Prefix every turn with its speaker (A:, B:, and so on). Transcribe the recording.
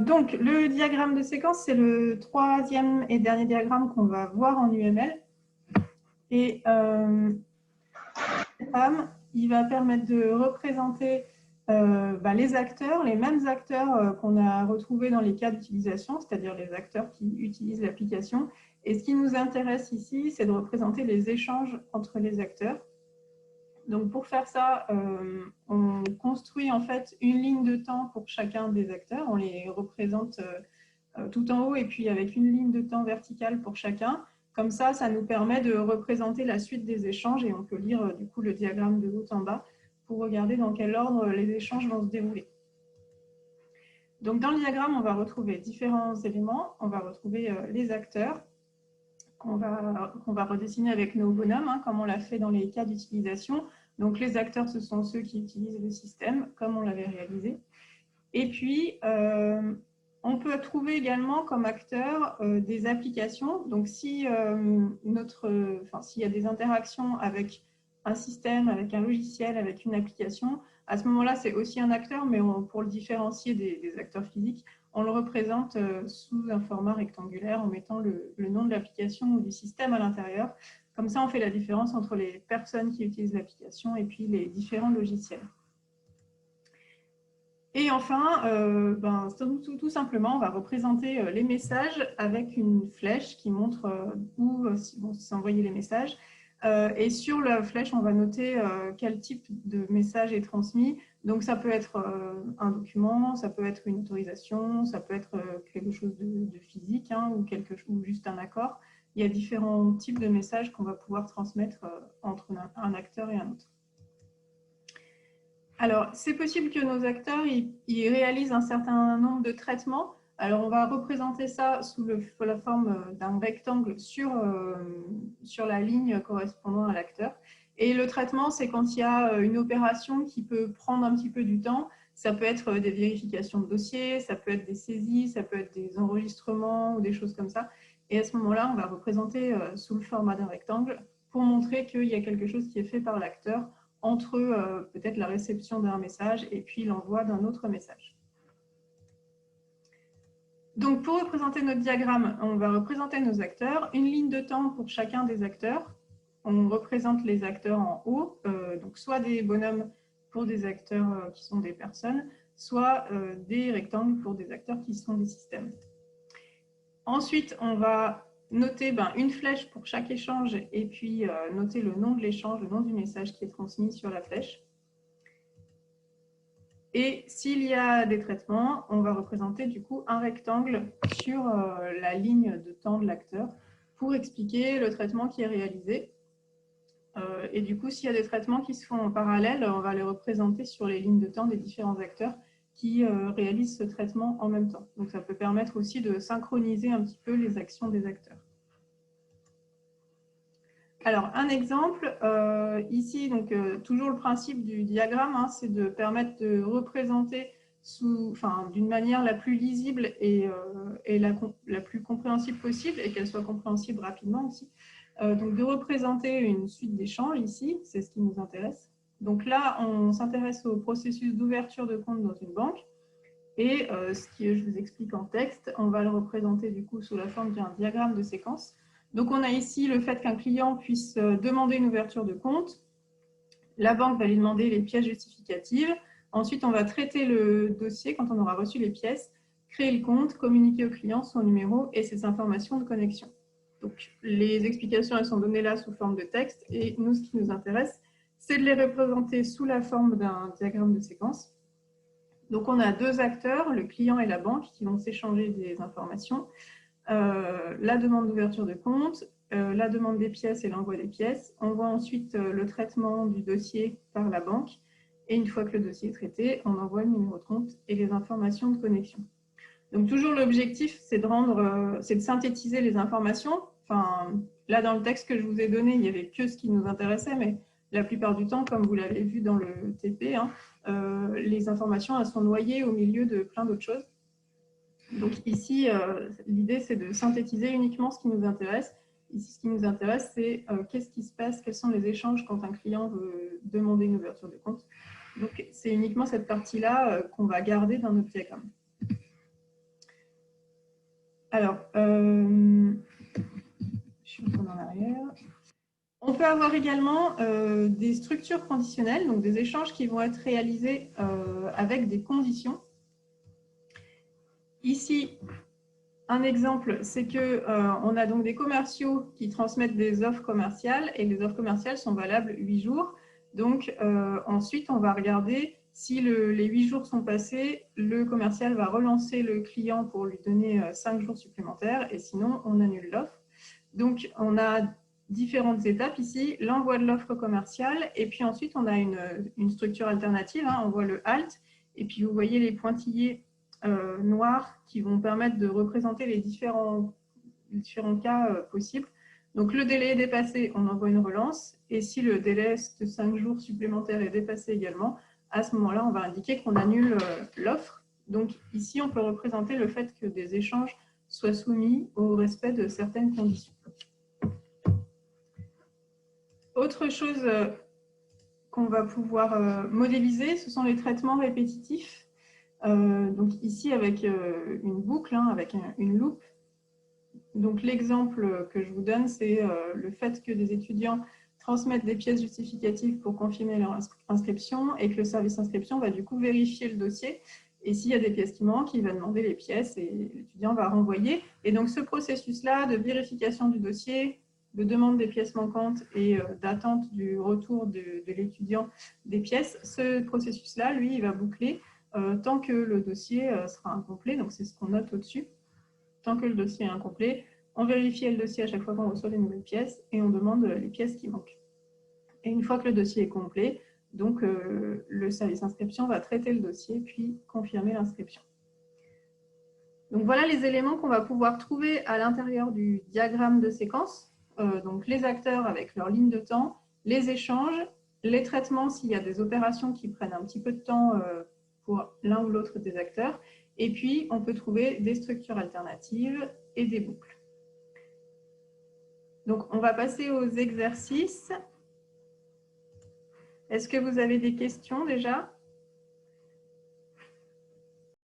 A: Donc, le diagramme de séquence, c'est le troisième et dernier diagramme qu'on va voir en UML. Et il va permettre de représenter les acteurs, les mêmes acteurs qu'on a retrouvés dans les cas d'utilisation, c'est-à-dire les acteurs qui utilisent l'application. Et ce qui nous intéresse ici, c'est de représenter les échanges entre les acteurs. Donc, pour faire ça, on construit en fait une ligne de temps pour chacun des acteurs. On les représente tout en haut et puis avec une ligne de temps verticale pour chacun. Comme ça, ça nous permet de représenter la suite des échanges et on peut lire du coup le diagramme de haut en bas pour regarder dans quel ordre les échanges vont se dérouler. Donc, dans le diagramme, on va retrouver différents éléments. On va retrouver les acteurs qu'on va redessiner avec nos bonhommes, comme on l'a fait dans les cas d'utilisation. Donc, les acteurs, ce sont ceux qui utilisent le système, comme on l'avait réalisé. Et puis, on peut trouver également comme acteurs des applications. Donc, s'il y a des interactions avec un système, avec un logiciel, avec une application, à ce moment-là, c'est aussi un acteur, mais pour le différencier des acteurs physiques, on le représente sous un format rectangulaire en mettant le nom de l'application ou du système à l'intérieur. Comme ça, on fait la différence entre les personnes qui utilisent l'application et puis les différents logiciels. Et enfin, tout simplement, on va représenter les messages avec une flèche qui montre où s'envoyer les messages. Et sur la flèche, on va noter quel type de message est transmis. Donc, ça peut être un document, ça peut être une autorisation, ça peut être quelque chose de physique ou juste un accord. Il y a différents types de messages qu'on va pouvoir transmettre entre un acteur et un autre. Alors, c'est possible que nos acteurs ils réalisent un certain nombre de traitements. Alors, on va représenter ça sous la forme d'un rectangle sur la ligne correspondant à l'acteur. Et le traitement, c'est quand il y a une opération qui peut prendre un petit peu du temps. Ça peut être des vérifications de dossiers, ça peut être des saisies, ça peut être des enregistrements ou des choses comme ça. Et à ce moment-là, on va représenter sous le format d'un rectangle pour montrer qu'il y a quelque chose qui est fait par l'acteur entre peut-être la réception d'un message et puis l'envoi d'un autre message. Donc, pour représenter notre diagramme, on va représenter nos acteurs, une ligne de temps pour chacun des acteurs. On représente les acteurs en haut, donc soit des bonhommes pour des acteurs qui sont des personnes, soit des rectangles pour des acteurs qui sont des systèmes. Ensuite, on va noter une flèche pour chaque échange et puis noter le nom de l'échange, le nom du message qui est transmis sur la flèche. Et s'il y a des traitements, on va représenter du coup un rectangle sur la ligne de temps de l'acteur pour expliquer le traitement qui est réalisé. Et du coup, s'il y a des traitements qui se font en parallèle, on va les représenter sur les lignes de temps des différents acteurs qui réalisent ce traitement en même temps. Donc, ça peut permettre aussi de synchroniser un petit peu les actions des acteurs. Alors, un exemple, ici, donc, toujours le principe du diagramme, c'est de permettre de représenter d'une manière la plus lisible et la plus compréhensible possible et qu'elle soit compréhensible rapidement aussi. Donc, de représenter une suite d'échanges ici, c'est ce qui nous intéresse. Donc là, on s'intéresse au processus d'ouverture de compte dans une banque. Et ce que je vous explique en texte, on va le représenter du coup sous la forme d'un diagramme de séquence. Donc, on a ici le fait qu'un client puisse demander une ouverture de compte. La banque va lui demander les pièces justificatives. Ensuite, on va traiter le dossier quand on aura reçu les pièces, créer le compte, communiquer au client son numéro et ses informations de connexion. Donc, les explications, elles sont données là sous forme de texte. Et nous, ce qui nous intéresse, c'est de les représenter sous la forme d'un diagramme de séquence. Donc, on a deux acteurs, le client et la banque, qui vont s'échanger des informations. La demande d'ouverture de compte, la demande des pièces et l'envoi des pièces. On voit ensuite le traitement du dossier par la banque. Et une fois que le dossier est traité, on envoie le numéro de compte et les informations de connexion. Donc, toujours l'objectif, c'est de synthétiser les informations. Enfin, là, dans le texte que je vous ai donné, il n'y avait que ce qui nous intéressait, mais la plupart du temps, comme vous l'avez vu dans le TP, les informations elles sont noyées au milieu de plein d'autres choses. Donc ici, l'idée, c'est de synthétiser uniquement ce qui nous intéresse. Ici, ce qui nous intéresse, c'est qu'est-ce qui se passe, quels sont les échanges quand un client veut demander une ouverture de compte. Donc, c'est uniquement cette partie-là qu'on va garder dans notre diagramme. Alors, je suis un peu en arrière. On peut avoir également des structures conditionnelles, donc des échanges qui vont être réalisés avec des conditions. Ici, un exemple, c'est qu'on a donc des commerciaux qui transmettent des offres commerciales et les offres commerciales sont valables 8 jours. Donc, ensuite, on va regarder si les 8 jours sont passés, le commercial va relancer le client pour lui donner 5 jours supplémentaires et sinon, on annule l'offre. Donc, on a différentes étapes ici, l'envoi de l'offre commerciale et puis ensuite, on a une structure alternative, hein, on voit le HALT et puis vous voyez les pointillés noirs qui vont permettre de représenter les différents cas possibles. Donc, le délai est dépassé, on envoie une relance. Et si le délai de 5 jours supplémentaires est dépassé également, à ce moment-là, on va indiquer qu'on annule l'offre. Donc, ici, on peut représenter le fait que des échanges soient soumis au respect de certaines conditions. Autre chose qu'on va pouvoir modéliser, ce sont les traitements répétitifs. Donc ici, avec une boucle, hein, avec une loupe. Donc l'exemple que je vous donne, c'est le fait que des étudiants transmettent des pièces justificatives pour confirmer leur inscription et que le service inscription va du coup vérifier le dossier. Et s'il y a des pièces qui manquent, il va demander les pièces et l'étudiant va renvoyer. Et donc ce processus-là de vérification du dossier, de demande des pièces manquantes et d'attente du retour de l'étudiant des pièces, ce processus-là, lui, il va boucler tant que le dossier sera incomplet. Donc c'est ce qu'on note au-dessus. Tant que le dossier est incomplet, on vérifie le dossier à chaque fois qu'on reçoit des nouvelles pièces et on demande les pièces qui manquent. Et une fois que le dossier est complet, donc le service inscription va traiter le dossier puis confirmer l'inscription. Donc voilà les éléments qu'on va pouvoir trouver à l'intérieur du diagramme de séquence. Donc les acteurs avec leur ligne de temps, les échanges, les traitements s'il y a des opérations qui prennent un petit peu de temps pour l'un ou l'autre des acteurs. Et puis, on peut trouver des structures alternatives et des boucles. Donc, on va passer aux exercices. Est-ce que vous avez des questions déjà ?